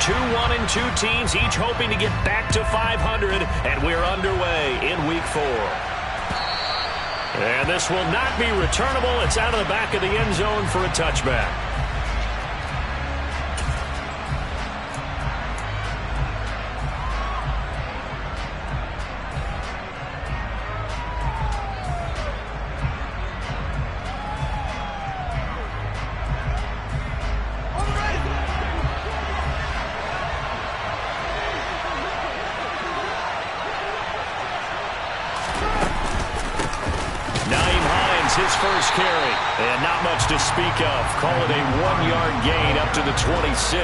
2-1 and 2 teams, each hoping to get back to 500, and we're underway in Week 4. And this will not be returnable. It's out of the back of the end zone for a touchback. His first carry, and not much to speak of. Call it a 1-yard gain up to the 26.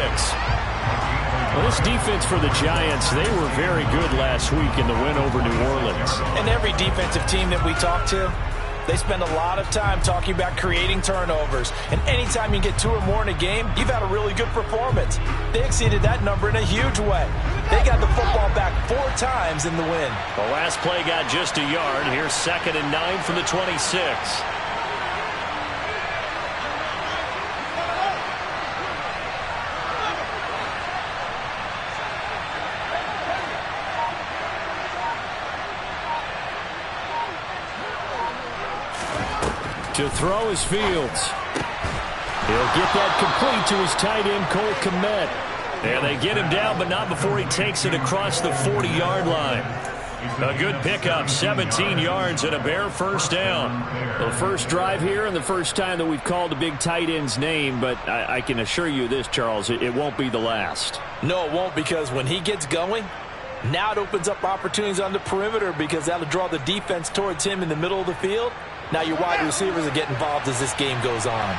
Well, this defense for the Giants, they were very good last week in the win over New Orleans. And every defensive team that we talk to, they spend a lot of time talking about creating turnovers. And anytime you get 2 or more in a game, you've had a really good performance. They exceeded that number in a huge way. They got the football back 4 times in the win. The last play got just a yard. Here's 2nd and 9 from the 26. To throw is Fields. He'll get that complete to his tight end, Cole Kmet. And they get him down, but not before he takes it across the 40-yard line. A good pickup, 17 yards and a bare first down. The first drive here and the first time that we've called the big tight end's name, but I can assure you this, Charles, it won't be the last. No, it won't, because when he gets going, now it opens up opportunities on the perimeter because that'll draw the defense towards him in the middle of the field. Now your wide receivers will get involved as this game goes on.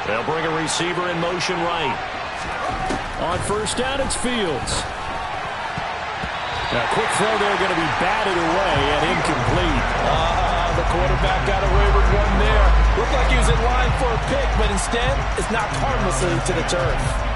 They'll bring a receiver in motion right. On first down, it's Fields. Now, quick throw there, going to be batted away and incomplete. The quarterback got away with one there. Looked like he was in line for a pick, but instead, it's knocked harmlessly to the turf.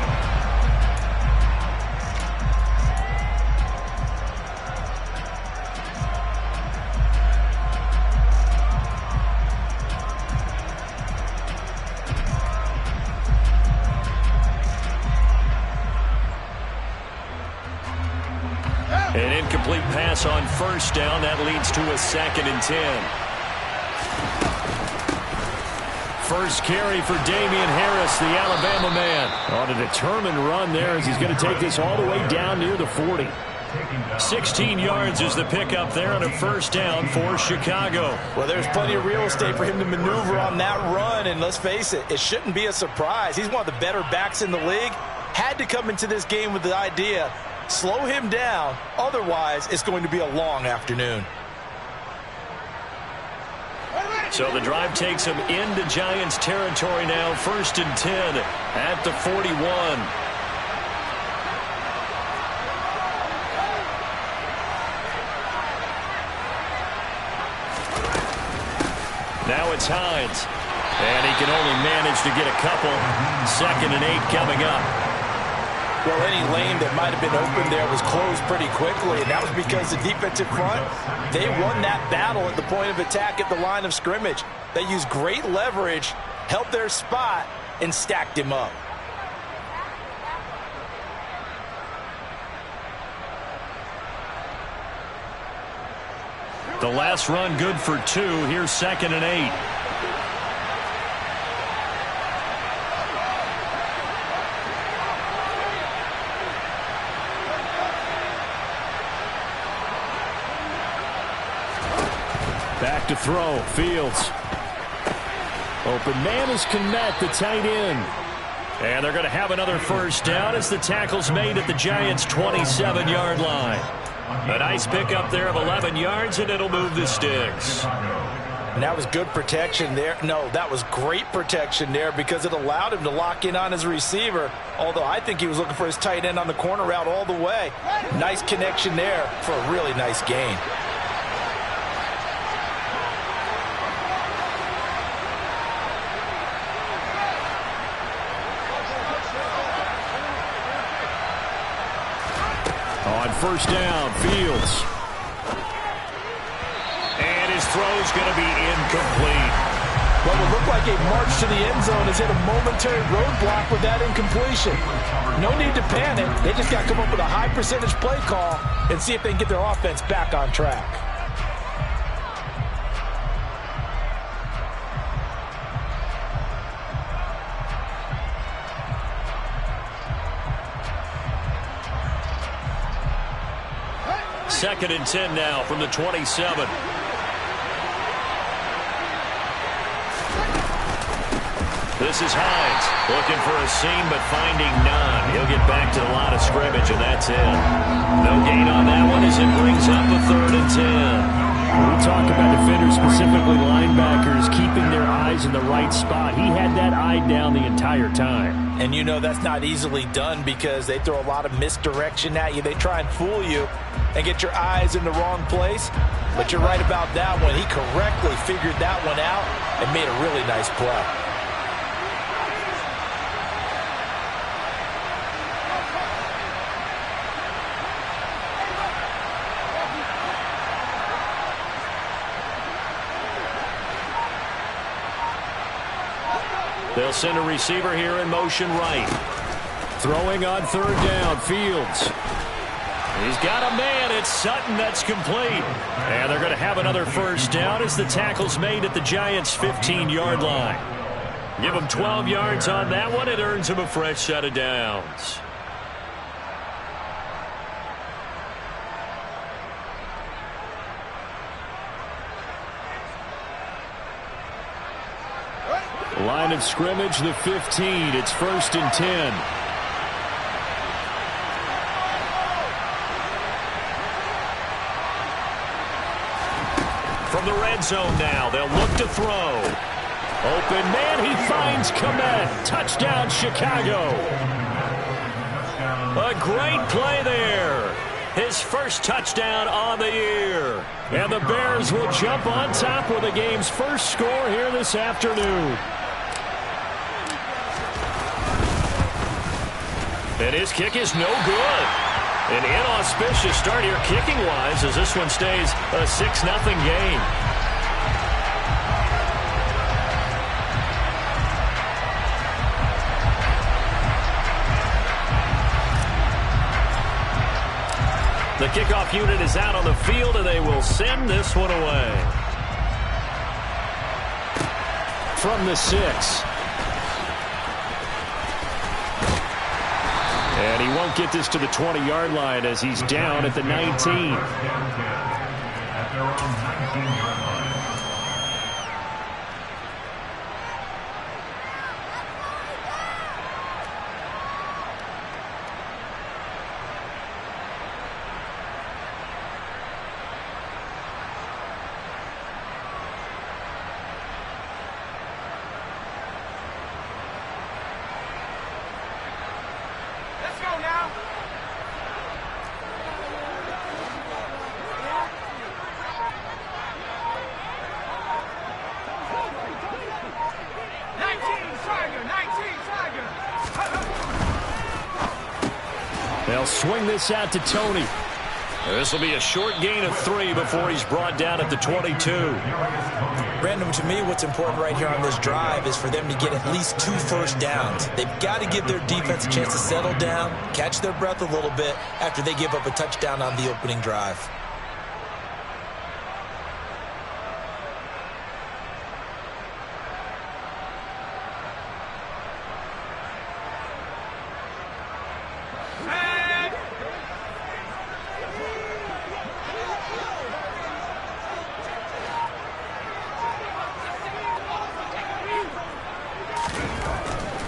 An incomplete pass on first down. That leads to a 2nd and 10. First carry for Damian Harris, the Alabama man. On a determined run there as he's going to take this all the way down near the 40. 16 yards is the pickup there on a first down for Chicago. Well, there's plenty of real estate for him to maneuver on that run, and let's face it, it shouldn't be a surprise. He's one of the better backs in the league. Had to come into this game with the idea, slow him down, otherwise it's going to be a long afternoon. So the drive takes him into Giants territory now, 1st and 10 at the 41. Now it's Hines, and he can only manage to get a couple. 2nd and 8 coming up. Well, any lane that might have been open there was closed pretty quickly, and that was because the defensive front, they won that battle at the point of attack at the line of scrimmage. They used great leverage, held their spot, and stacked him up. The last run good for 2. Here's 2nd and 8. Back to throw. Fields. Open man is Kmet, the tight end. And they're going to have another first down as the tackle's made at the Giants' 27-yard line. A nice pickup there of 11 yards, and it'll move the sticks. And that was good protection there. No, that was great protection there because it allowed him to lock in on his receiver, although I think he was looking for his tight end on the corner route all the way. Nice connection there for a really nice gain. On first down, Fields. throw's going to be incomplete. What would look like a march to the end zone has hit a momentary roadblock with that incompletion. No need to panic. They just got to come up with a high percentage play call and see if they can get their offense back on track. Second and 10 now from the 27. This is Hines looking for a seam but finding none. He'll get back to the line of scrimmage, and that's it. No gain on that one as it brings up a 3rd and 10. We talk about defenders, specifically linebackers, keeping their eyes in the right spot. He had that eye down the entire time. And you know that's not easily done because they throw a lot of misdirection at you. They try and fool you and get your eyes in the wrong place. But you're right about that one. He correctly figured that one out and made a really nice play. They'll send a receiver here in motion right. Throwing on 3rd down, Fields. He's got a man. It's Sutton. That's complete. And they're going to have another 1st down as the tackle's made at the Giants' 15-yard line. Give him 12 yards on that one. It earns him a fresh set of downs. Line of scrimmage, the 15. It's 1st and 10. From the red zone now, they'll look to throw. Open man, he finds Kmet. Touchdown, Chicago. A great play there. His first touchdown on the year. And the Bears will jump on top with the game's first score here this afternoon. And his kick is no good. An inauspicious start here kicking-wise as this one stays a 6-0 game. The kickoff unit is out on the field, and they will send this one away. From the 6. And he won't get this to the 20-yard line as he's down at the 19. They'll swing this out to Tony. This will be a short gain of 3 before he's brought down at the 22. Brandon, to me, what's important right here on this drive is for them to get at least 2 first downs. They've got to give their defense a chance to settle down, catch their breath a little bit after they give up a touchdown on the opening drive.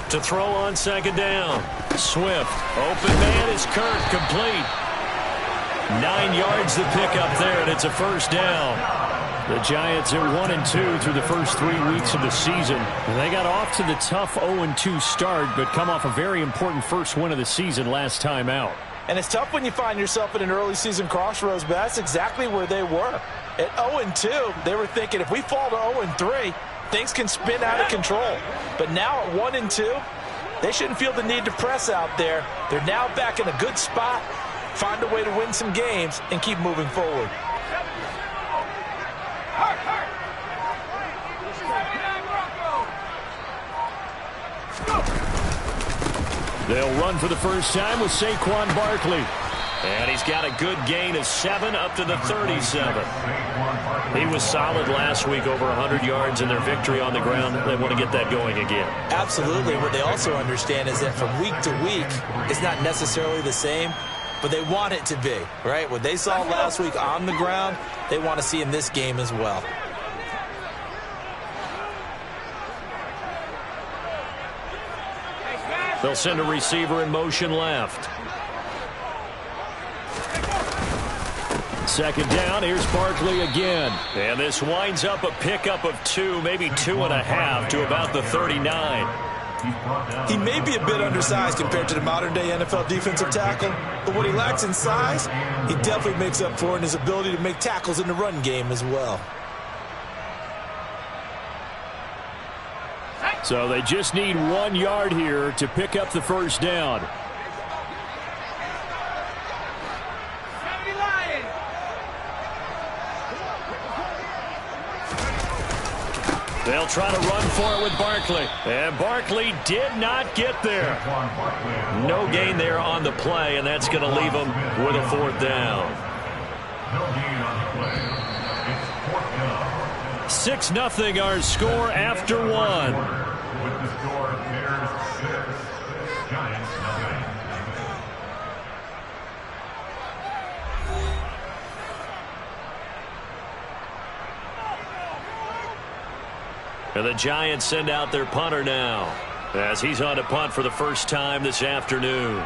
To throw on 2nd down. Swift. Open man is Kirk. Complete. 9 yards to pick up there, and it's a 1st down. The Giants are 1-2 through the first 3 weeks of the season. They got off to the tough 0-2 start, but come off a very important first win of the season last time out. And it's tough when you find yourself in an early season crossroads, but that's exactly where they were. At 0-2, they were thinking if we fall to 0-3, things can spin out of control. But now at 1-2, they shouldn't feel the need to press out there. They're now back in a good spot, find a way to win some games, and keep moving forward. They'll run for the first time with Saquon Barkley. And he's got a good gain of 7 up to the 37. He was solid last week, over 100 yards in their victory on the ground. They want to get that going again. Absolutely. What they also understand is that from week to week, it's not necessarily the same, but they want it to be, right? What they saw last week on the ground, they want to see in this game as well. They'll send a receiver in motion left. Second down, here's Barkley again. And this winds up a pickup of 2, maybe 2.5 to about the 39. He may be a bit undersized compared to the modern-day NFL defensive tackle, but what he lacks in size, he definitely makes up for in his ability to make tackles in the run game as well. So they just need 1 yard here to pick up the first down. They'll try to run for it with Barkley. And Barkley did not get there. No gain there on the play, and that's going to leave them with a 4th down. 6-0 our score after 1. With the score, Bears 6, Giants 9. And the Giants send out their punter now, as he's on to punt for the first time this afternoon.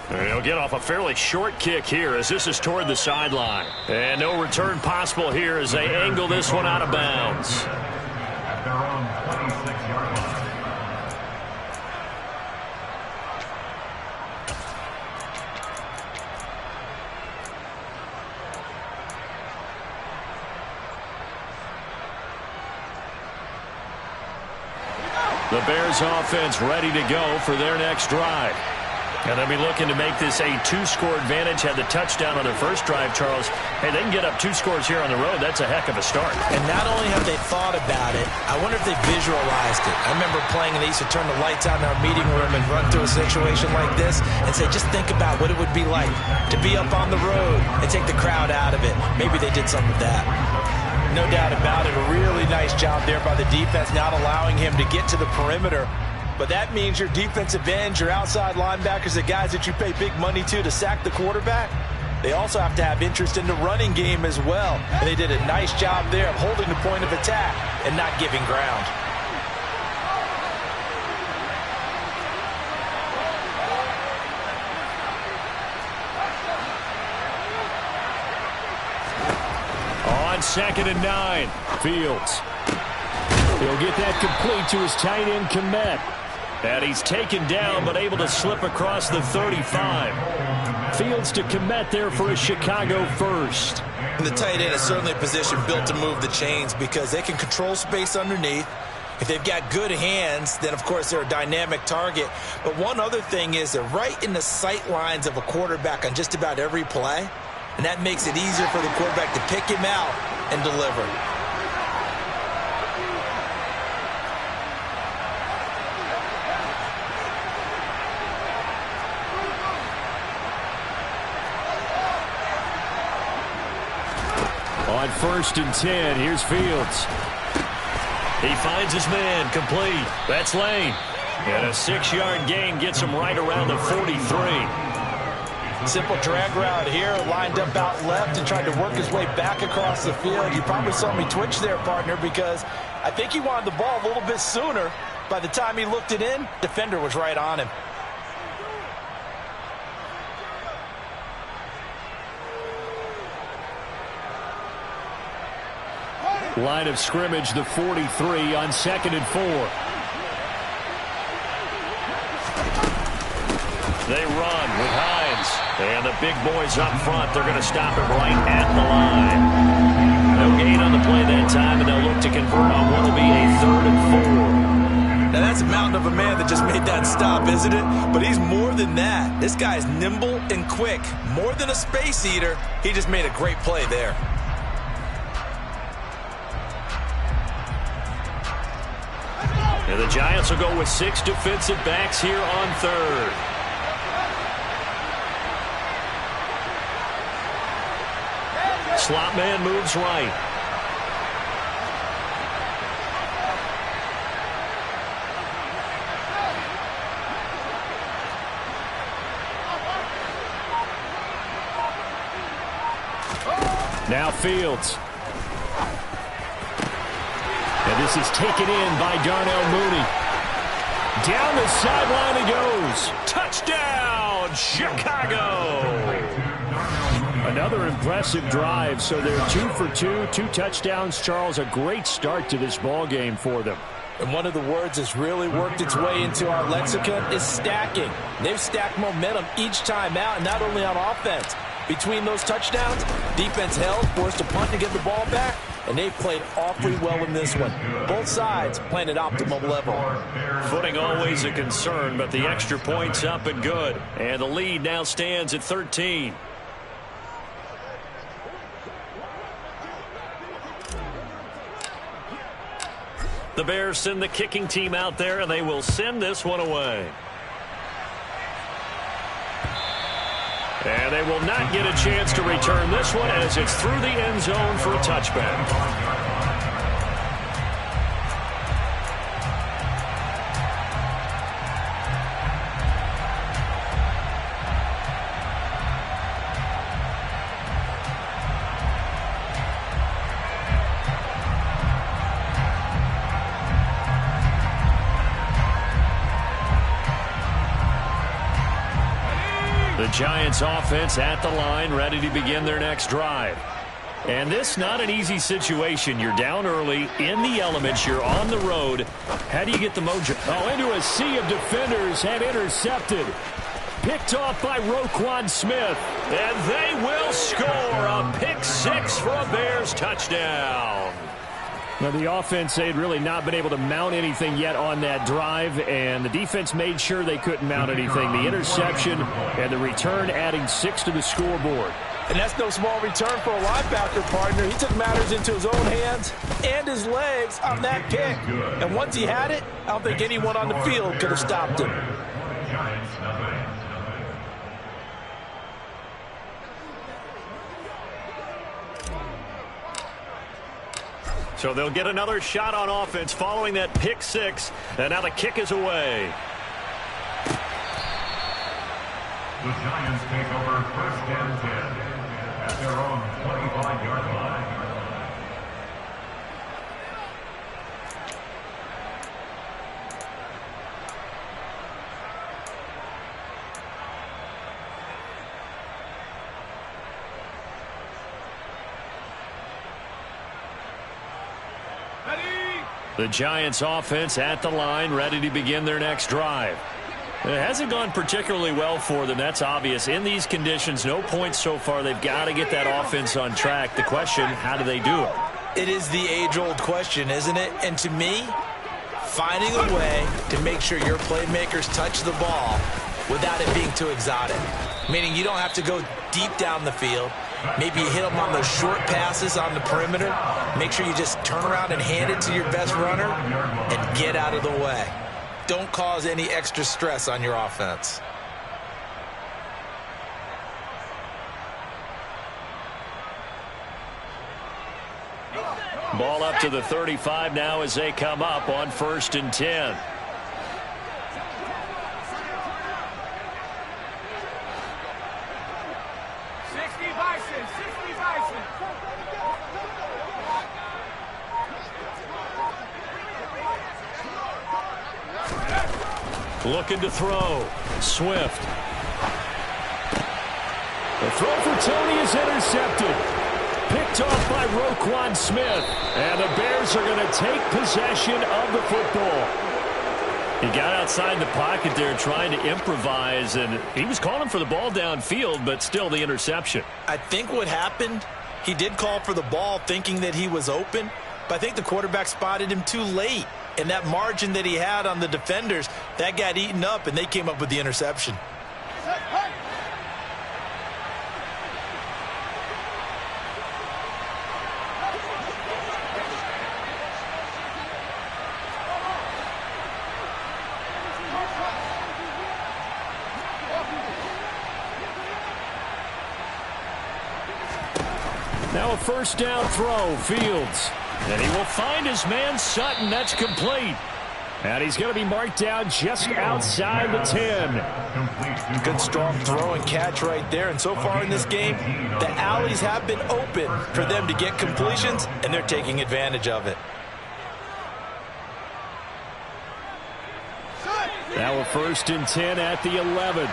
He'll get off a fairly short kick here as this is toward the sideline. And no return possible here as they angle this one out of bounds. At their own 26-yard line. The Bears offense ready to go for their next drive. And they'll be looking to make this a 2-score advantage. Had the touchdown on their first drive, Charles. Hey, they can get up 2 scores here on the road. That's a heck of a start. And not only have they thought about it, I wonder if they visualized it. I remember playing, and they used to turn the lights out in our meeting room and run through a situation like this and say, just think about what it would be like to be up on the road and take the crowd out of it. Maybe they did some of that. No doubt about it. A really nice job there by the defense, not allowing him to get to the perimeter. But that means your defensive ends, your outside linebackers, the guys that you pay big money to sack the quarterback, they also have to have interest in the running game as well. And they did a nice job there of holding the point of attack and not giving ground. On 2nd and 9, Fields. He'll get that complete to his tight end, Kmet. And he's taken down, but able to slip across the 35. Fields to Kmet there for a Chicago first. And the tight end is certainly a position built to move the chains because they can control space underneath. If they've got good hands, then, of course, they're a dynamic target. But one other thing is they're right in the sight lines of a quarterback on just about every play. And that makes it easier for the quarterback to pick him out and deliver. On 1st and 10, here's Fields. He finds his man, complete. That's Lane. And a 6-yard gain gets him right around the 43. Simple drag route here, lined up out left and tried to work his way back across the field. You probably saw me twitch there, partner, because I think he wanted the ball a little bit sooner. By the time he looked it in, defender was right on him. Line of scrimmage, the 43 on 2nd and 4. They run with Hines. And the big boys up front, they're going to stop him right at the line. No gain on the play that time, and they'll look to convert on what will be a 3rd and 4. Now that's a mountain of a man that just made that stop, isn't it? But he's more than that. This guy's nimble and quick. More than a space eater. He just made a great play there. And the Giants will go with 6 defensive backs here on third. Slot man moves right. Now Fields. And this is taken in by Darnell Mooney. Down the sideline he goes. Touchdown, Chicago. Another impressive drive, so they're 2 for 2, 2 touchdowns. Charles, a great start to this ball game for them. And one of the words that's really worked its way into our lexicon is stacking. They've stacked momentum each time out, and not only on offense. Between those touchdowns, defense held, forced a punt to get the ball back, and they played awfully well in this one. Both sides playing at optimal level. Footing always a concern, but the extra point's up and good. And the lead now stands at 13. The Bears send the kicking team out there, and they will send this one away. And they will not get a chance to return this one as it's through the end zone for a touchback. Giants offense at the line, ready to begin their next drive. And this not an easy situation. You're down early, in the elements, you're on the road. How do you get the mojo? Oh, into a sea of defenders and intercepted. Picked off by Roquan Smith. And they will score a pick six for a Bears touchdown. Now, the offense, they had really not been able to mount anything yet on that drive, and the defense made sure they couldn't mount anything. The interception and the return adding 6 to the scoreboard. And that's no small return for a linebacker partner. He took matters into his own hands and his legs on that pick. And once he had it, I don't think anyone on the field could have stopped him. So they'll get another shot on offense following that pick six. And now the kick is away. The Giants take over first and 10 at their own 25-yard line. The Giants offense at the line, ready to begin their next drive. It hasn't gone particularly well for them. That's obvious. In these conditions, no points so far. They've got to get that offense on track. The question, how do they do it? It is the age-old question, isn't it? And to me, finding a way to make sure your playmakers touch the ball without it being too exotic. Meaning you don't have to go deep down the field. Maybe you hit them on those short passes on the perimeter. Make sure you just turn around and hand it to your best runner and get out of the way. Don't cause any extra stress on your offense. Ball up to the 35 now as they come up on 1st and 10. Looking to throw. Swift. The throw for Tony is intercepted. Picked off by Roquan Smith. And the Bears are going to take possession of the football. He got outside the pocket there trying to improvise, and he was calling for the ball downfield, but still the interception. I think what happened, he did call for the ball thinking that he was open, but I think the quarterback spotted him too late. And that margin that he had on the defenders, that got eaten up, and they came up with the interception. Now a first down throw, Fields. And he will find his man Sutton. That's complete. And he's going to be marked down just outside the 10. Good strong throw and catch right there. And so far in this game, the alleys have been open for them to get completions, and they're taking advantage of it. Now a first and 10 at the 11.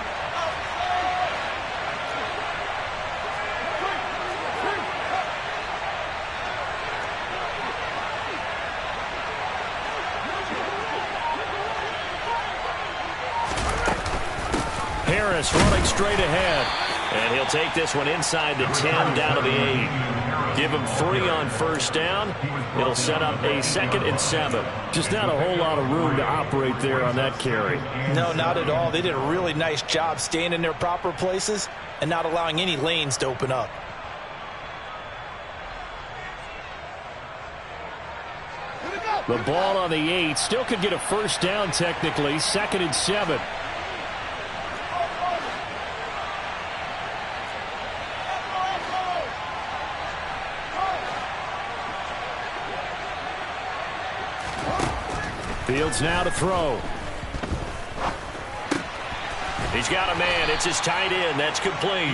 Harris running straight ahead. And he'll take this one inside the 10 down to the 8. Give him 3 on first down. It'll set up a 2nd and 7. Just not a whole lot of room to operate there on that carry. No, not at all. They did a really nice job staying in their proper places and not allowing any lanes to open up. The ball on the 8. Still could get a first down technically. 2nd and 7. Fields now to throw. He's got a man. It's his tight end. That's complete.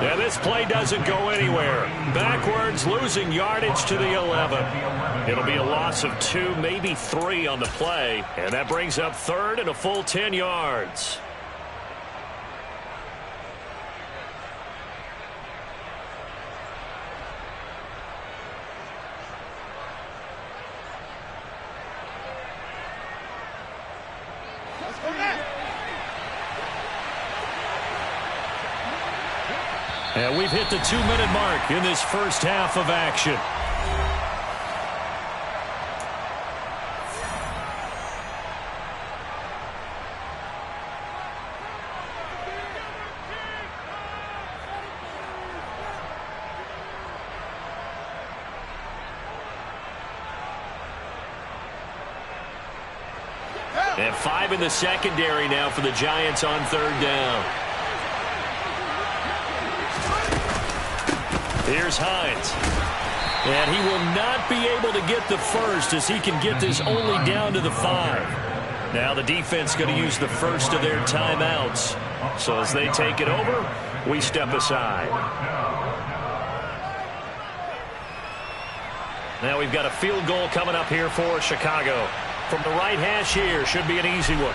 Now this play doesn't go anywhere. Backwards, losing yardage to the 11. It'll be a loss of 2, maybe 3 on the play. And that brings up 3rd and a full 10 yards. And we've hit the 2-minute mark in this first half of action. And 5 in the secondary now for the Giants on 3rd down. Here's Hines. And he will not be able to get the first as he can get this only down to the 5. Now the defense going to use the first of their timeouts. So as they take it over, we step aside. Now we've got a field goal coming up here for Chicago. From the right hash here, should be an easy one.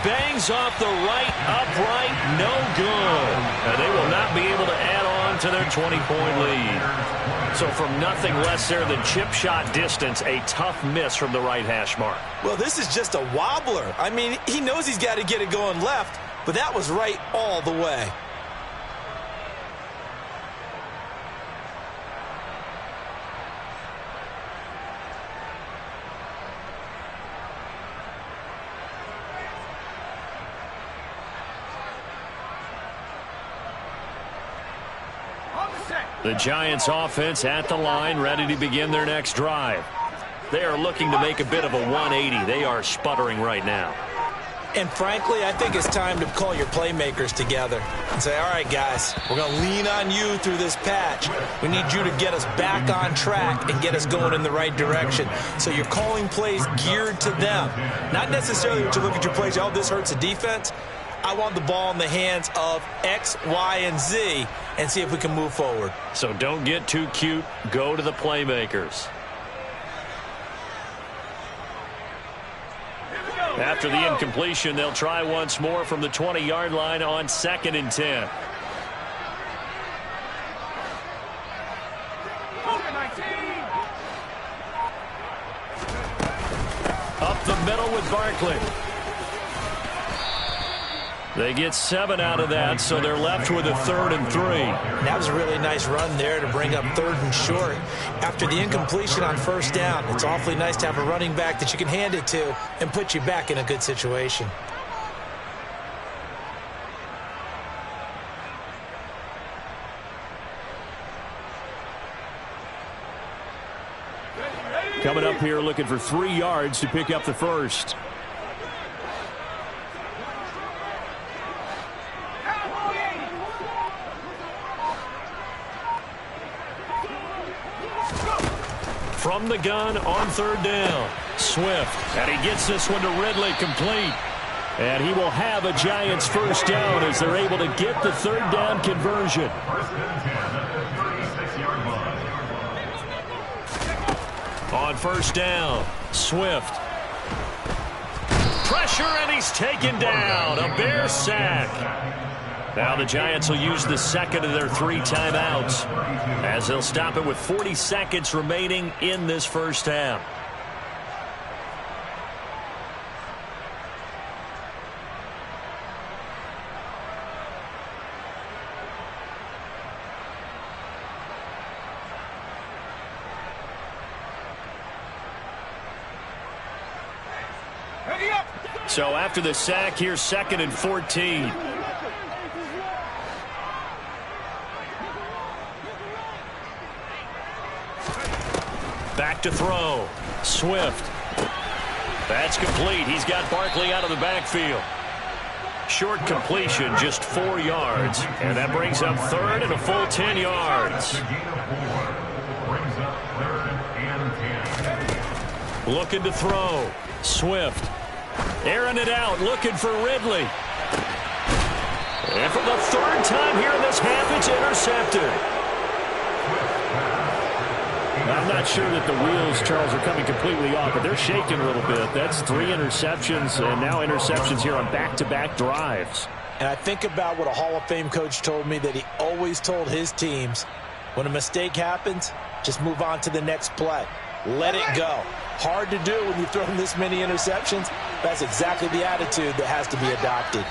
Bangs off the right upright, no good. And they will not be able to add on to their 20-point lead. So from nothing less there than chip shot distance, a tough miss from the right hash mark. Well, this is just a wobbler. I mean, he knows he's got to get it going left, but that was right all the way. The Giants offense at the line, ready to begin their next drive. They are looking to make a bit of a 180. They are sputtering right now. And frankly, I think it's time to call your playmakers together and say, all right, guys, we're going to lean on you through this patch. We need you to get us back on track and get us going in the right direction. So you're calling plays geared to them. Not necessarily to look at your plays, oh, this hurts the defense. I want the ball in the hands of X, Y, and Z and see if we can move forward. So don't get too cute. Go to the playmakers. After the incompletion, they'll try once more from the 20-yard line on 2nd and 10. Up the middle with Barkley. They get 7 out of that, so they're left with a 3rd and 3. That was a really nice run there to bring up 3rd and short. After the incompletion on first down, it's awfully nice to have a running back that you can hand it to and put you back in a good situation. Coming up here looking for 3 yards to pick up the first. from the gun on third down. Swift, and he gets this one to Ridley, complete. And he will have a Giants first down as they're able to get the third down conversion. First and 10 at the 36-yard line. On first down, Swift. Pressure, and he's taken down. A Bear sack. Now the Giants will use the second of their 3 timeouts as they'll stop it with 40 seconds remaining in this first half. So after the sack, here's 2nd and 14. Back to throw. Swift. That's complete. He's got Barkley out of the backfield. Short completion, just 4 yards. And that brings up third and a full 10 yards. The gain of 4 brings up 3rd and 10. Looking to throw. Swift. Airing it out, looking for Ridley. And for the 3rd time here in this half, it's intercepted. I'm not sure that the wheels, Charles, are coming completely off, but they're shaking a little bit. That's 3 interceptions, and now interceptions here on back-to-back drives. And I think about what a Hall of Fame coach told me, that he always told his teams, when a mistake happens, just move on to the next play. Let it go. Hard to do when you throw this many interceptions. That's exactly the attitude that has to be adopted.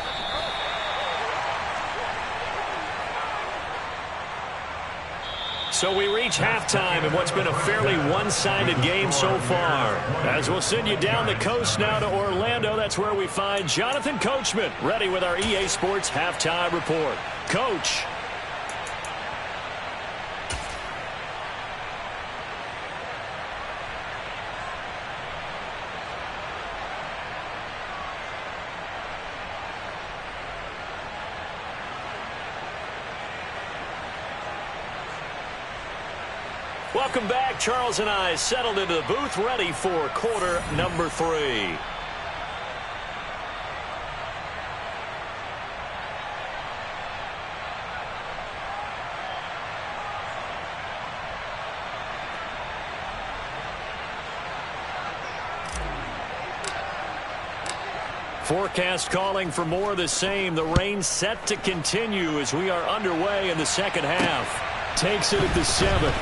So we reach halftime in what's been a fairly one-sided game so far. As we'll send you down the coast now to Orlando, that's where we find Jonathan Coachman ready with our EA Sports Halftime Report. Coach. Welcome back. Charles and I settled into the booth, ready for quarter number 3. Forecast calling for more of the same. The rain set to continue as we are underway in the second half. Takes it at the 7.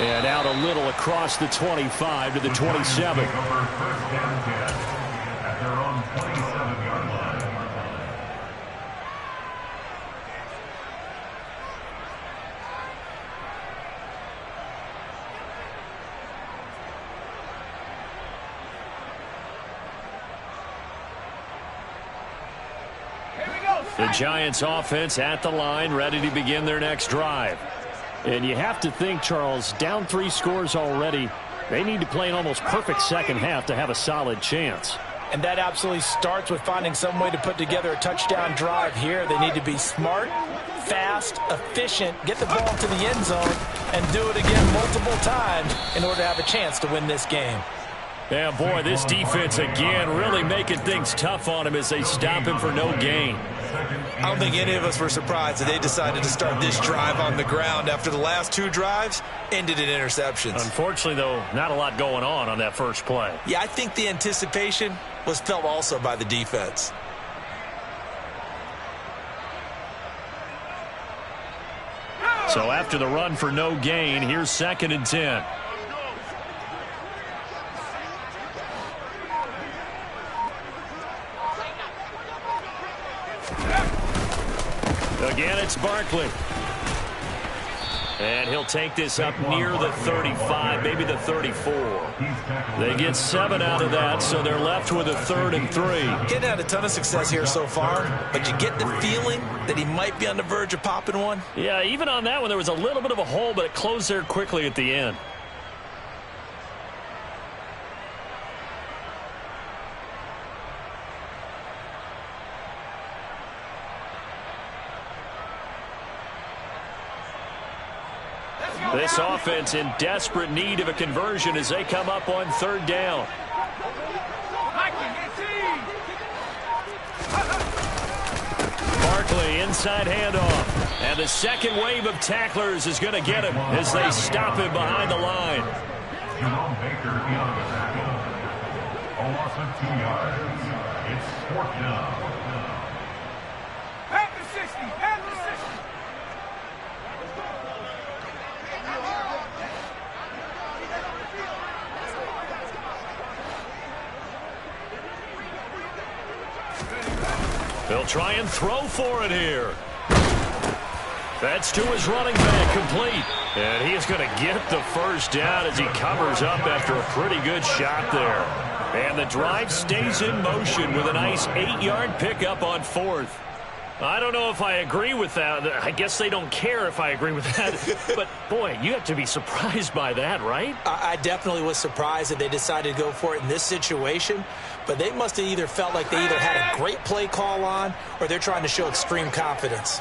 And out a little across the 25 to the 27. First and 10 at their own 27-yard line. The Giants offense at the line, ready to begin their next drive. And you have to think, Charles, down 3 scores already. They need to play an almost perfect second half to have a solid chance. And that absolutely starts with finding some way to put together a touchdown drive here. They need to be smart, fast, efficient, get the ball to the end zone, and do it again multiple times in order to have a chance to win this game. Yeah, boy, this defense again really making things tough on him as they stop him for no gain. I don't think any of us were surprised that they decided to start this drive on the ground after the last 2 drives ended in interceptions. Unfortunately, though, not a lot going on that first play. Yeah, I think the anticipation was felt also by the defense. So after the run for no gain, here's 2nd and 10. Again, it's Barkley. And he'll take this up near the 35, maybe the 34. They get 7 out of that, so they're left with a 3rd and 3. Getting had a ton of success here so far, but you get the feeling that he might be on the verge of popping one. Yeah, even on that one, there was a little bit of a hole, but it closed there quickly at the end. this offense in desperate need of a conversion as they come up on 3rd down. Barkley inside handoff. And the second wave of tacklers is going to get him as they stop him behind the line. Jerome Baker on the tackle. A loss of 2 yards. It's 4th down. At the 60. At the 60. They'll try and throw for it here. That's to his running back, complete. And he is going to get the first down as he covers up after a pretty good shot there. And the drive stays in motion with a nice 8-yard pickup on 4th. I don't know if I agree with that. I guess they don't care if I agree with that. But, boy, you have to be surprised by that, right? I definitely was surprised that they decided to go for it in this situation. But they must have either felt like they either had a great play call on or they're trying to show extreme confidence.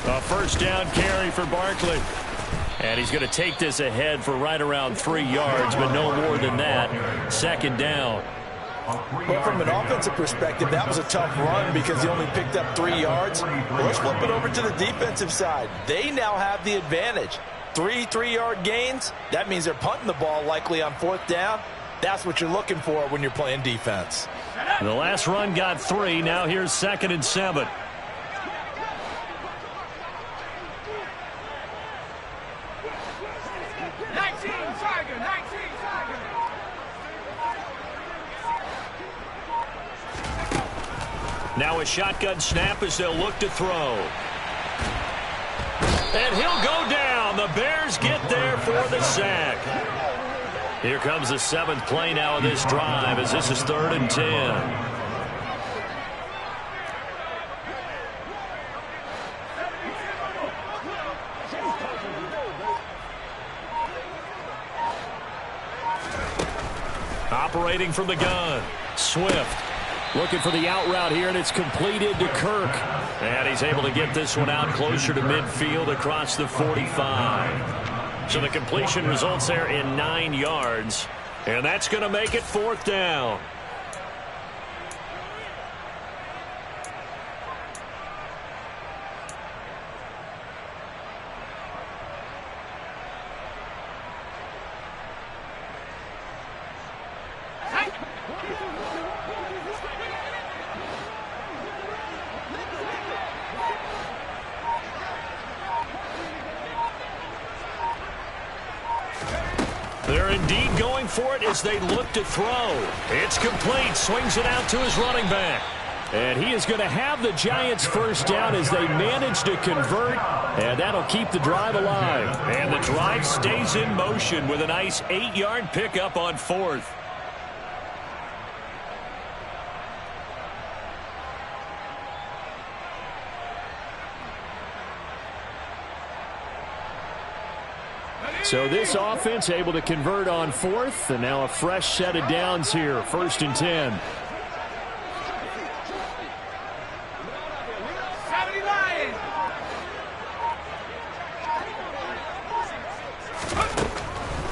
A first down carry for Barkley. And he's going to take this ahead for right around 3 yards, but no more than that. 2nd down. But from an offensive perspective, that was a tough run because he only picked up 3 yards. Well, let's flip it over to the defensive side. They now have the advantage. 3 3-yard gains, that means they're punting the ball likely on 4th down. That's what you're looking for when you're playing defense. The last run got 3. Now here's 2nd and 7. Now a shotgun snap as they'll look to throw. And he'll go down. The Bears get there for the sack. Here comes the 7th play now of this drive as this is 3rd and 10. Operating from the gun, Swift. Looking for the out route here, and it's completed to Kirk. And he's able to get this one out closer to midfield across the 45. So the completion results there in 9 yards. And that's going to make it 4th down. They're indeed going for it as they look to throw. It's complete. Swings it out to his running back. And he is going to have the Giants first down as they manage to convert. And that'll keep the drive alive. And the drive stays in motion with a nice 8-yard pickup on 4th. So this offense able to convert on 4th, and now a fresh set of downs here, 1st and 10.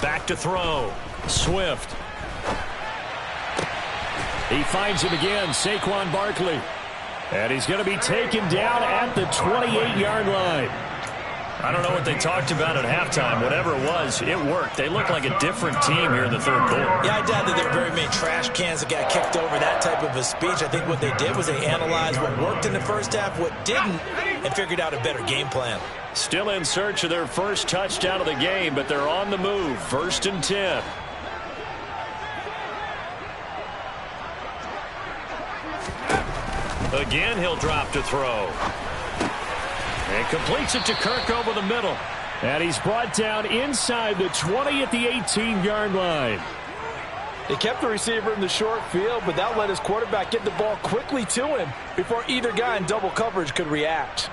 Back to throw. Swift. He finds him again, Saquon Barkley. And he's going to be taken down at the 28-yard line. I don't know what they talked about at halftime. Whatever it was, it worked. They look like a different team here in the 3rd quarter. Yeah, I doubt that there were very many trash cans that got kicked over, that type of a speech. I think what they did was they analyzed what worked in the first half, what didn't, and figured out a better game plan. Still in search of their first touchdown of the game, but they're on the move. 1st and 10. Again, he'll drop to throw. And completes it to Kirk over the middle. And he's brought down inside the 20 at the 18-yard line. They kept the receiver in the short field, but that let his quarterback get the ball quickly to him before either guy in double coverage could react.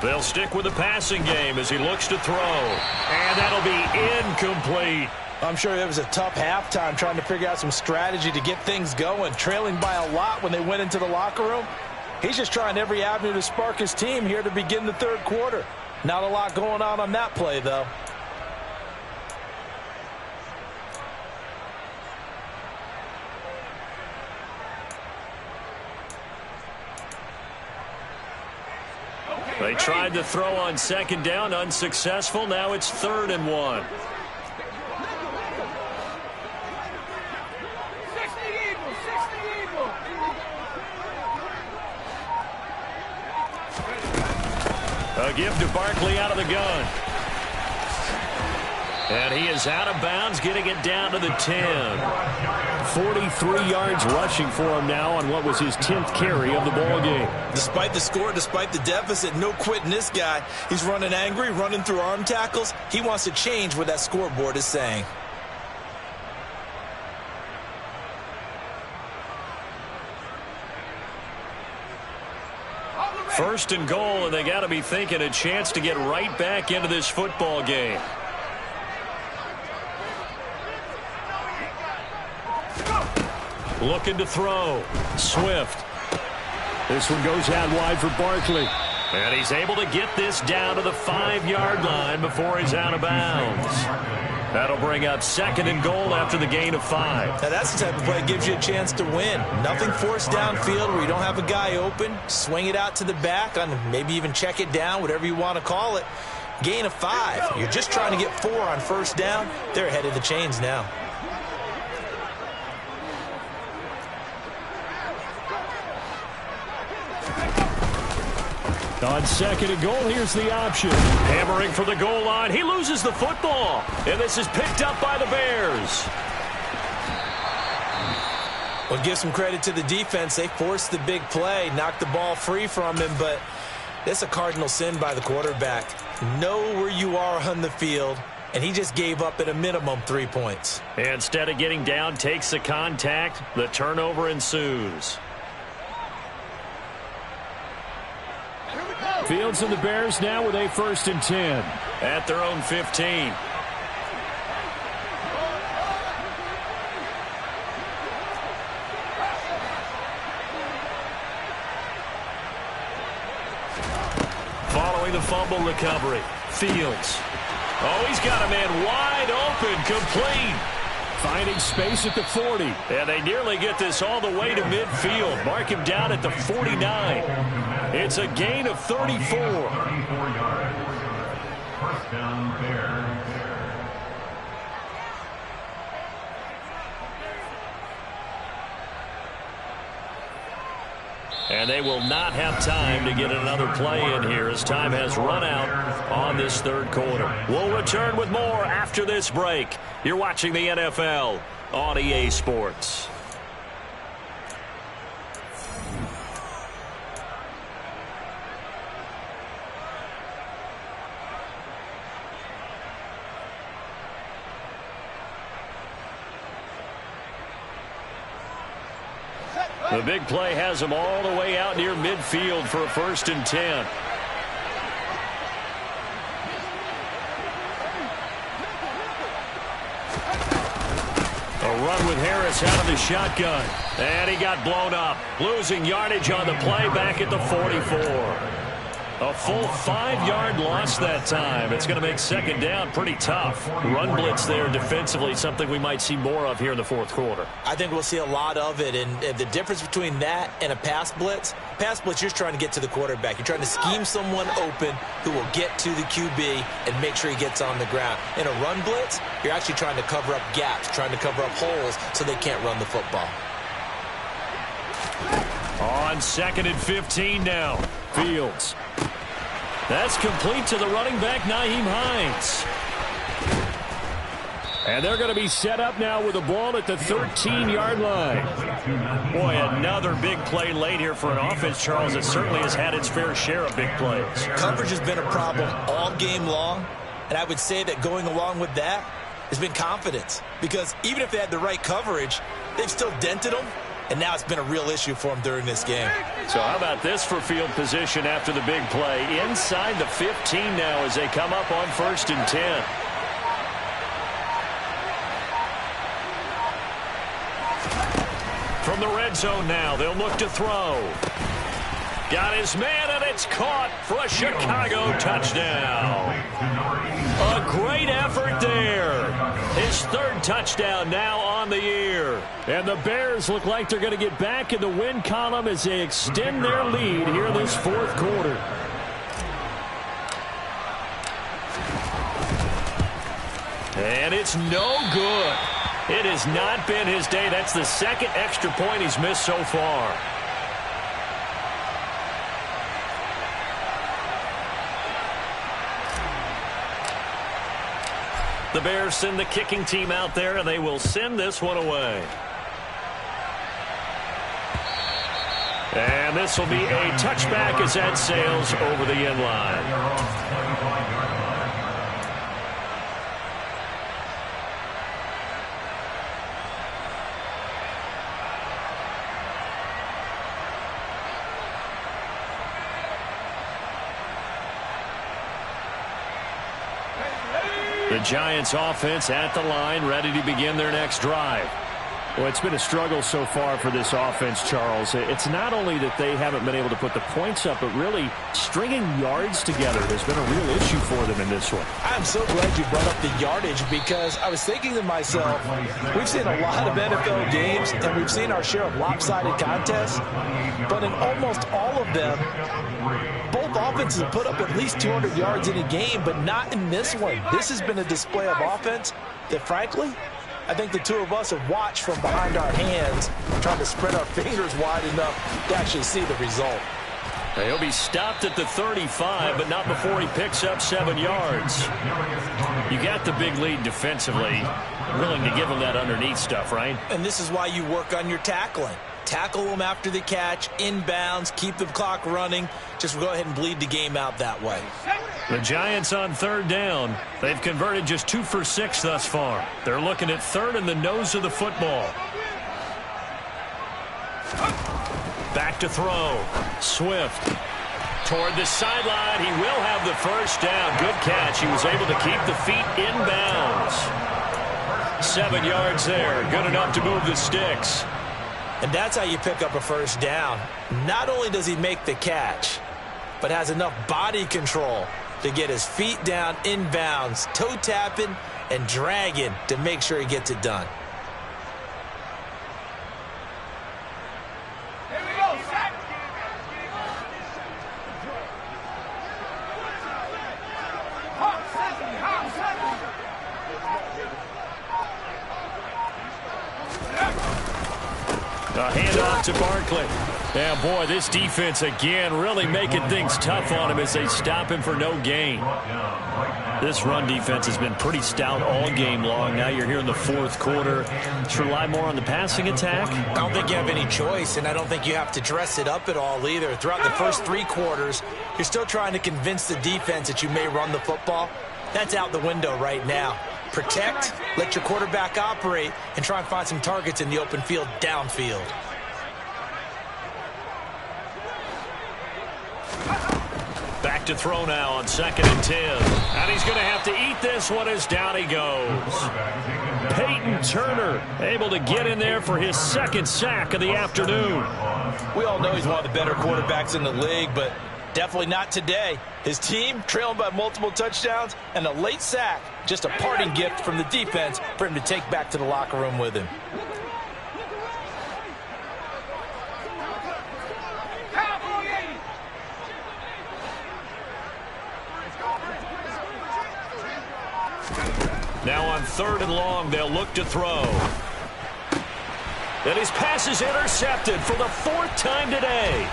They'll stick with the passing game as he looks to throw. And that'll be incomplete. I'm sure it was a tough halftime trying to figure out some strategy to get things going, trailing by a lot when they went into the locker room. He's just trying every avenue to spark his team here to begin the third quarter. Not a lot going on that play, though. They tried to throw on second down, unsuccessful. Now it's 3rd and 1. A give to Barkley out of the gun. And he is out of bounds, getting it down to the 10. 43 yards rushing for him now on what was his 10th carry of the ball game. Despite the score, despite the deficit, no quitting this guy. He's running angry, running through arm tackles. He wants to change what that scoreboard is saying. First and goal, and they got to be thinking a chance to get right back into this football game. Looking to throw. Swift. This one goes out wide for Barkley. And he's able to get this down to the 5-yard line before he's out of bounds. That'll bring up 2nd and goal after the gain of 5. Now that's the type of play that gives you a chance to win. Nothing forced downfield where you don't have a guy open. Swing it out to the back, maybe even check it down, whatever you want to call it. Gain of 5. You're just trying to get 4 on first down. They're ahead of the chains now. On 2nd and goal, here's the option. Hammering for the goal line. He loses the football. And this is picked up by the Bears. Well, give some credit to the defense. They forced the big play, knocked the ball free from him, but that's a cardinal sin by the quarterback. Know where you are on the field, and he just gave up at a minimum 3 points. Instead of getting down, takes the contact. The turnover ensues. Fields and the Bears now with a 1st and 10 at their own 15. Following the fumble recovery, Fields. Oh, he's got a man wide open, complete. Finding space at the 40. And they nearly get this all the way to midfield. Mark him down at the 49. It's a gain of 34. 34 yards. First down, Bears. And they will not have time to get another play in here as time has run out on this 3rd quarter. We'll return with more after this break. You're watching the NFL on EA Sports. The big play has them all the way out near midfield for a 1st and 10. A run with Harris out of the shotgun. And he got blown up. Losing yardage on the play back at the 44. A full 5-yard loss that time. It's going to make 2nd down pretty tough. Run blitz there defensively, something we might see more of here in the 4th quarter. I think we'll see a lot of it, and the difference between that and a pass blitz, you're just trying to get to the quarterback. You're trying to scheme someone open who will get to the QB and make sure he gets on the ground. In a run blitz, you're actually trying to cover up gaps, trying to cover up holes so they can't run the football. On 2nd and 15 now. Fields. That's complete to the running back, Nyheim Hines. And they're going to be set up now with the ball at the 13-yard line. Boy, another big play late here for an offense, Charles, that certainly has had its fair share of big plays. Coverage has been a problem all game long, and I would say that going along with that has been confidence. Because even if they had the right coverage, they've still dented them, and now it's been a real issue for him during this game. So how about this for field position after the big play? Inside the 15 now as they come up on 1st and 10. From the red zone now, they'll look to throw. Got his man, and it's caught for a Chicago touchdown. A great effort there. His 3rd touchdown now on the year. And the Bears look like they're going to get back in the win column as they extend their lead here in this 4th quarter. And it's no good. It has not been his day. That's the 2nd extra point he's missed so far. The Bears send the kicking team out there, and they will send this one away. And this will be a touchback as that sails over the end line. The Giants offense at the line, ready to begin their next drive. Well, it's been a struggle so far for this offense, Charles. It's not only that they haven't been able to put the points up, but really stringing yards together has been a real issue for them in this one. I'm so glad you brought up the yardage, because I was thinking to myself, we've seen a lot of NFL games, and we've seen our share of lopsided contests, but in almost all of them, both offenses have put up at least 200 yards in a game, but not in this one. This has been a display of offense that, frankly, I think the two of us have watched from behind our hands, trying to spread our fingers wide enough to actually see the result. He'll be stopped at the 35, but not before he picks up 7 yards. You got the big lead defensively, willing to give him that underneath stuff, right? And this is why you work on your tackling. Tackle them after the catch, inbounds, keep the clock running. Just go ahead and bleed the game out that way. The Giants on 3rd down. They've converted just 2 for 6 thus far. They're looking at 3rd in the nose of the football. Back to throw. Swift. Toward the sideline. He will have the 1st down. Good catch. He was able to keep the feet inbounds. 7 yards there. Good enough to move the sticks. And that's how you pick up a 1st down. Not only does he make the catch, but has enough body control to get his feet down inbounds, toe tapping and dragging to make sure he gets it done. Here we go, sack. A handoff to Barkley. Yeah, boy, this defense again really making things tough on him as they stop him for no gain. This run defense has been pretty stout all game long. Now you're here in the 4th quarter. Should rely more on the passing attack? I don't think you have any choice, and I don't think you have to dress it up at all either. Throughout the first 3 quarters, you're still trying to convince the defense that you may run the football. That's out the window right now. Protect, let your quarterback operate, and try and find some targets in the open field downfield. Back to throw now on 2nd and 10. And he's going to have to eat this one as down he goes. Peyton Turner able to get in there for his 2nd sack of the afternoon. We all know he's one of the better quarterbacks in the league, but definitely not today. His team trailing by multiple touchdowns and a late sack. Just a parting gift from the defense for him to take back to the locker room with him. Now on 3rd and long, they'll look to throw. And his pass is intercepted for the 4th time today.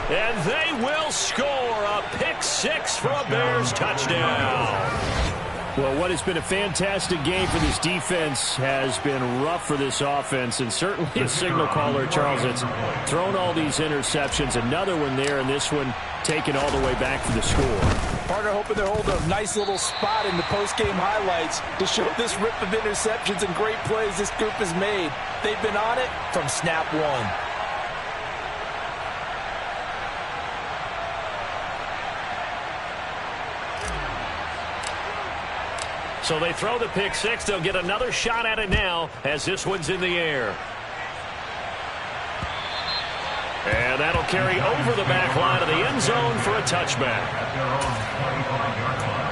And they will score a pick 6 for a Bears touchdown. Well, what has been a fantastic game for this defense has been rough for this offense, and certainly a signal caller, Charles, that's thrown all these interceptions. Another one there, and this one taken all the way back for the score. Partner hoping they're holding a nice little spot in the post-game highlights to show this rip of interceptions and great plays this group has made. They've been on it from snap one. So they throw the pick six. They'll get another shot at it now as this one's in the air. And that'll carry over the back line of the end zone for a touchback. At their own 25-yard line.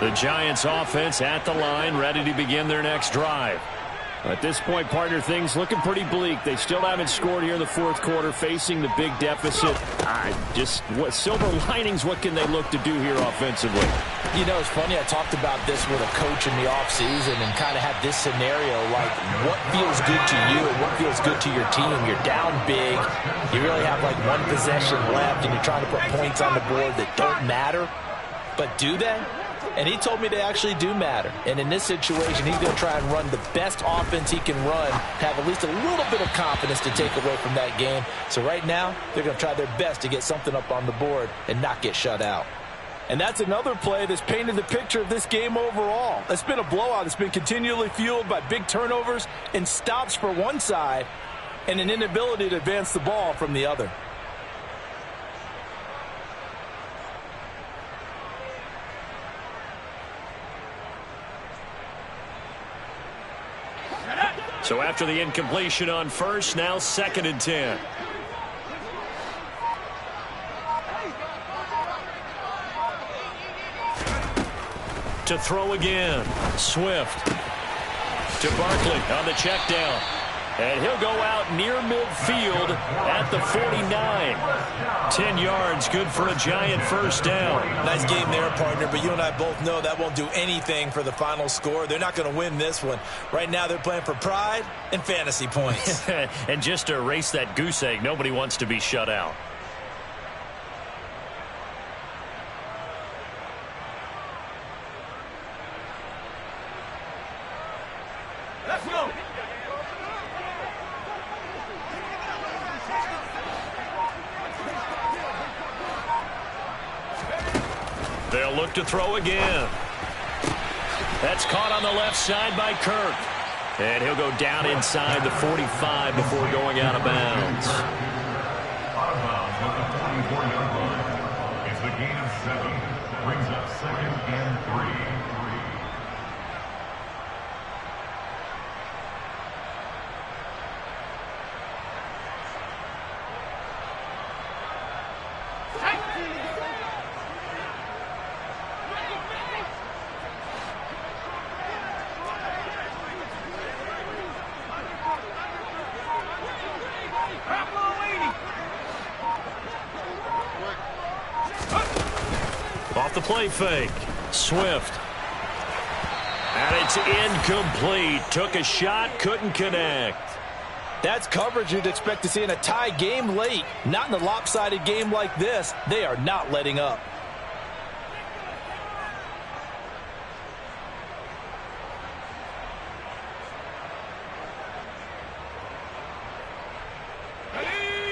The Giants offense at the line, ready to begin their next drive. At this point, partner, things looking pretty bleak. They still haven't scored here in the fourth quarter, facing the big deficit. What silver linings, what can they look to do here offensively? You know, it's funny, I talked about this with a coach in the offseason and kind of had this scenario, like what feels good to you and what feels good to your team. You're down big, you really have like one possession left, and you're trying to put points on the board that don't matter. But do they? And he told me they actually do matter. And in this situation, he's going to try and run the best offense he can run, have at least a little bit of confidence to take away from that game. So right now, they're going to try their best to get something up on the board and not get shut out. And that's another play that's painted the picture of this game overall. It's been a blowout. It's been continually fueled by big turnovers and stops for one side and an inability to advance the ball from the other. So after the incompletion on first, now 2nd and 10. To throw again, Swift. To Barkley on the check down. And he'll go out near midfield at the 49. 10 yards, good for a Giant first down. Nice game there, partner, but you and I both know that won't do anything for the final score. They're not going to win this one. Right now they're playing for pride and fantasy points. And just to erase that goose egg, nobody wants to be shut out. Let's go. They'll look to throw again. That's caught on the left side by Kirk. And he'll go down inside the 45 before going out of bounds. Out of bounds at the 44-yard line. It's a gain of 7. Brings up 2nd and 3. Off the play fake. Swift. And it's incomplete. Took a shot, couldn't connect. That's coverage you'd expect to see in a tie game late. Not in a lopsided game like this. They are not letting up.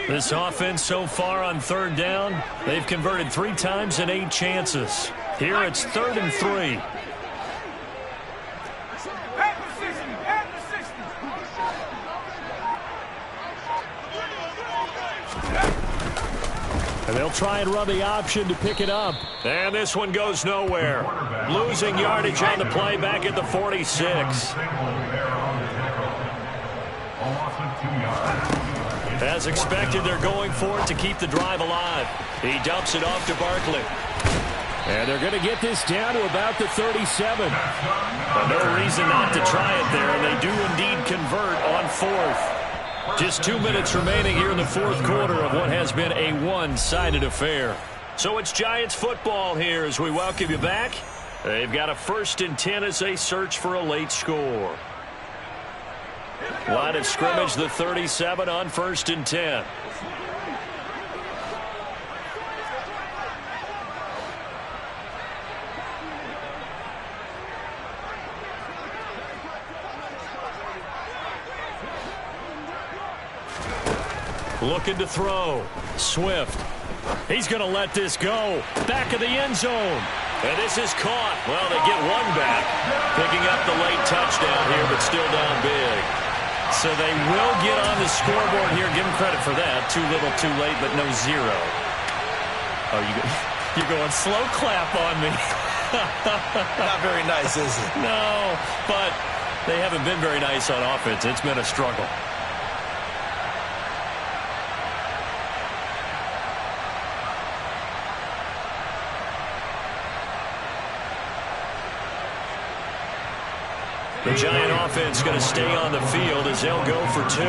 This offense so far on 3rd down, they've converted 3 times in 8 chances. Here it's 3rd and 3. And they'll try and run the option to pick it up. And this one goes nowhere. Losing yardage on the play back at the 46. As expected, they're going for it to keep the drive alive. He dumps it off to Barkley. And they're going to get this down to about the 37. But no reason not to try it there, and they do indeed convert on 4th. Just 2 minutes remaining here in the fourth quarter of what has been a one-sided affair. So it's Giants football here as we welcome you back. They've got a 1st and 10 as they search for a late score. Line of scrimmage, the 37 on 1st and 10. Looking to throw. Swift. He's going to let this go. Back of the end zone. And this is caught. Well, they get one back. Picking up the late touchdown here, but still down big. So they will get on the scoreboard here. Give them credit for that. Too little, too late, but no zero. Oh, you're going slow clap on me. Not very nice, is it? No, but they haven't been very nice on offense. It's been a struggle. The Giant offense going to stay on the field as they'll go for 2.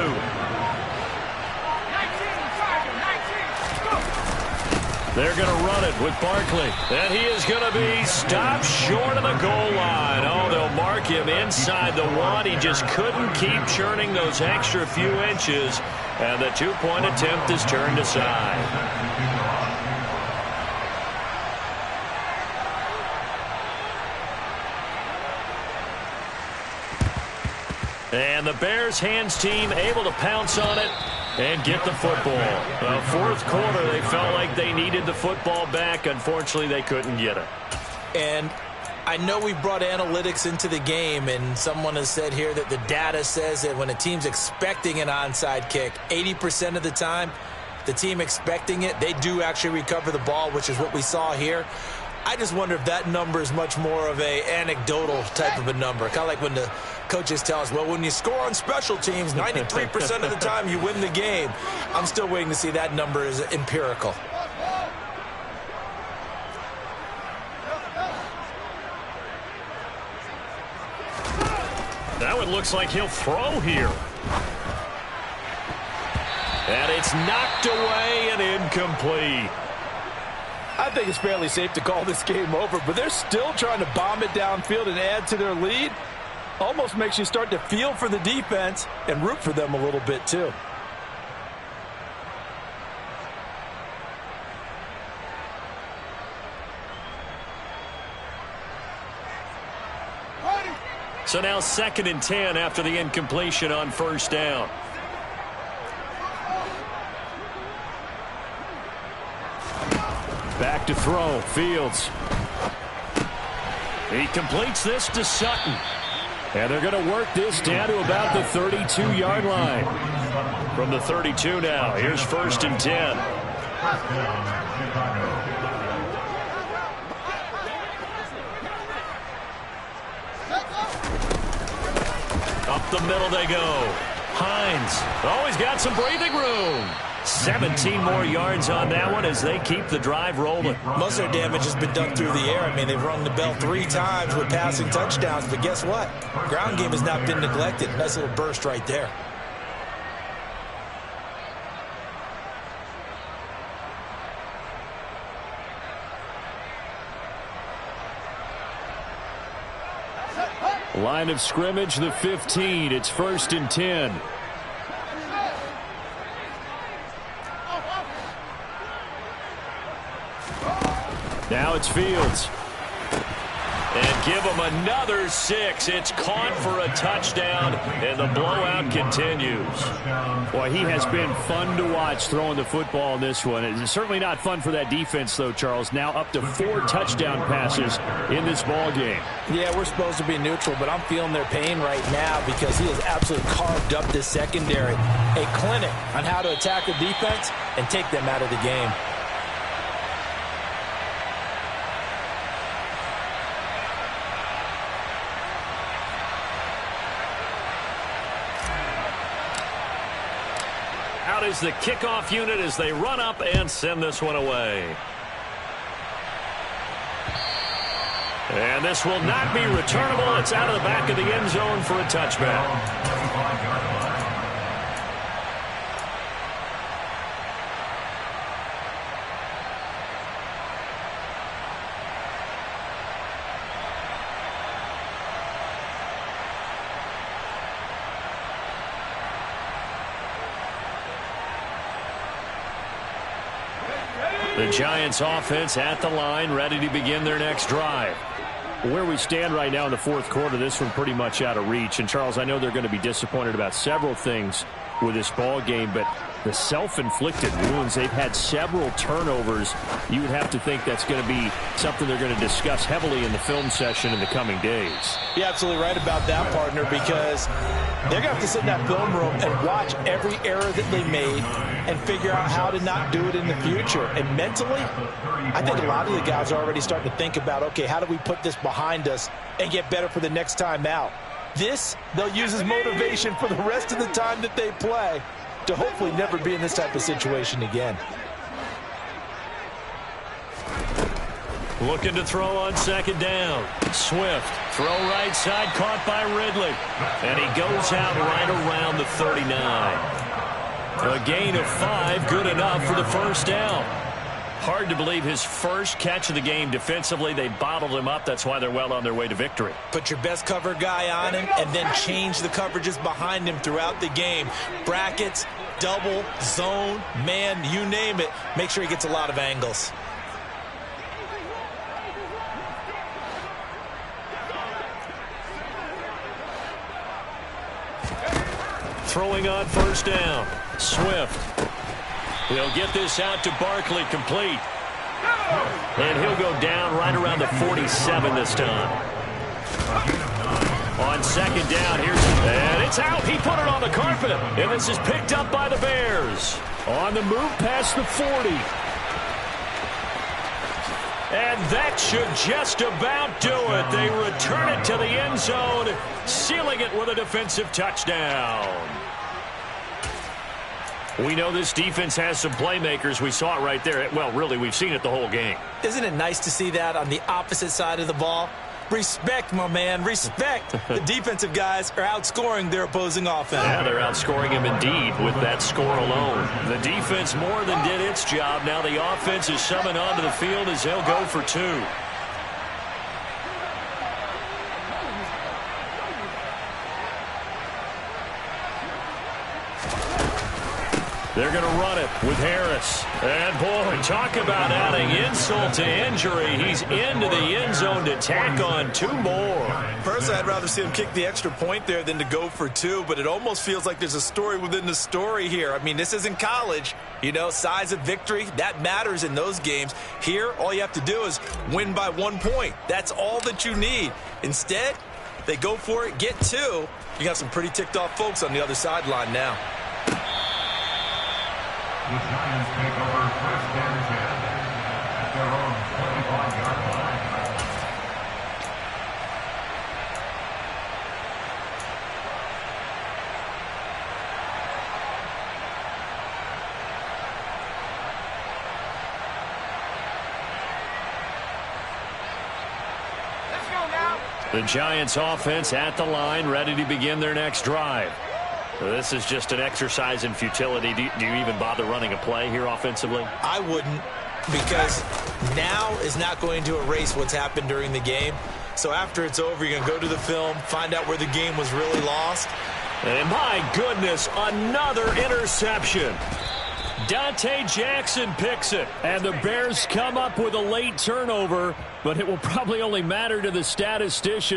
They're going to run it with Barkley. And he is going to be stopped short of the goal line. Oh, they'll mark him inside the 1. He just couldn't keep churning those extra few inches. And the 2-point attempt is turned aside. And the Bears hands team able to pounce on it and get the football. Well, fourth quarter, they felt like they needed the football back. Unfortunately, they couldn't get it. And I know we brought analytics into the game, and someone has said here that the data says that when a team's expecting an onside kick, 80% of the time, the team expecting it, they do actually recover the ball, which is what we saw here. I just wonder if that number is much more of a anecdotal type of a number. Kind of like when the coaches tell us, well, when you score on special teams, 93% of the time you win the game. I'm still waiting to see that number is empirical. Now it looks like he'll throw here. And it's knocked away and incomplete. I think it's fairly safe to call this game over, but they're still trying to bomb it downfield and add to their lead. Almost makes you start to feel for the defense and root for them a little bit too. So now 2nd and 10 after the incompletion on 1st down. Back to throw. Fields. He completes this to Sutton. And they're going to work this down to about the 32-yard line. From the 32 now, here's 1st and 10. Up the middle they go. Hines always got some breathing room. 17 more yards on that one as they keep the drive rolling. Most of their damage has been done through the air. I mean, they've rung the bell 3 times with passing touchdowns, but guess what? Ground game has not been neglected. Nice little burst right there. Line of scrimmage, the 15. It's 1st and 10. Now it's Fields. And give him another 6. It's caught for a touchdown, and the blowout continues. Boy, he has been fun to watch throwing the football in this one. It's certainly not fun for that defense, though, Charles. Now up to 4 touchdown passes in this ball game. Yeah, we're supposed to be neutral, but I'm feeling their pain right now because he has absolutely carved up this secondary. A clinic on how to attack the defense and take them out of the game. Out is the kickoff unit as they run up and send this one away. And this will not be returnable. It's out of the back of the end zone for a touchback. Giants offense at the line, ready to begin their next drive. Where we stand right now in the fourth quarter, this one pretty much out of reach. And, Charles, I know they're going to be disappointed about several things with this ball game, but the self-inflicted wounds, they've had several turnovers. You would have to think that's going to be something they're going to discuss heavily in the film session in the coming days. You're absolutely right about that, partner, because they're going to have to sit in that film room and watch every error that they made and figure out how to not do it in the future. And mentally, I think a lot of the guys are already starting to think about, okay, how do we put this behind us and get better for the next time out? This, they'll use as motivation for the rest of the time that they play to hopefully never be in this type of situation again. Looking to throw on second down. Swift, throw right side, caught by Ridley. And he goes out right around the 39. A gain of 5, good enough for the first down. Hard to believe his first catch of the game defensively. They bottled him up. That's why they're well on their way to victory. Put your best cover guy on him and then change the coverages behind him throughout the game. Brackets, double, zone, man, you name it. Make sure he gets a lot of angles. Throwing on first down. Swift. He'll get this out to Barkley, complete. And he'll go down right around the 47 this time. On second down, and it's out. He put it on the carpet. And this is picked up by the Bears. On the move past the 40. And that should just about do it. They return it to the end zone, sealing it with a defensive touchdown. We know this defense has some playmakers. We saw it right there. Well, really, we've seen it the whole game. Isn't it nice to see that on the opposite side of the ball? Respect, my man, respect. The defensive guys are outscoring their opposing offense. Yeah, they're outscoring him indeed with that score alone. The defense more than did its job. Now the offense is summoned onto the field as they'll go for 2. They're going to run it with Harris. And, boy, talk about adding insult to injury. He's into the end zone to tack on 2 more. Personally, I'd rather see him kick the extra point there than to go for 2, but it almost feels like there's a story within the story here. I mean, this isn't college. You know, size of victory, that matters in those games. Here, all you have to do is win by 1 point. That's all that you need. Instead, they go for it, get 2. You got some pretty ticked off folks on the other sideline now. The Giants take over first and 10 at their own 25-yard line. Let's go now. The Giants offense at the line, ready to begin their next drive. This is just an exercise in futility. Do you even bother running a play here offensively? I wouldn't, because now is not going to erase what's happened during the game. So after it's over, you're going to go to the film, find out where the game was really lost. And my goodness, another interception. Dante Jackson picks it, and the Bears come up with a late turnover, but it will probably only matter to the statistician.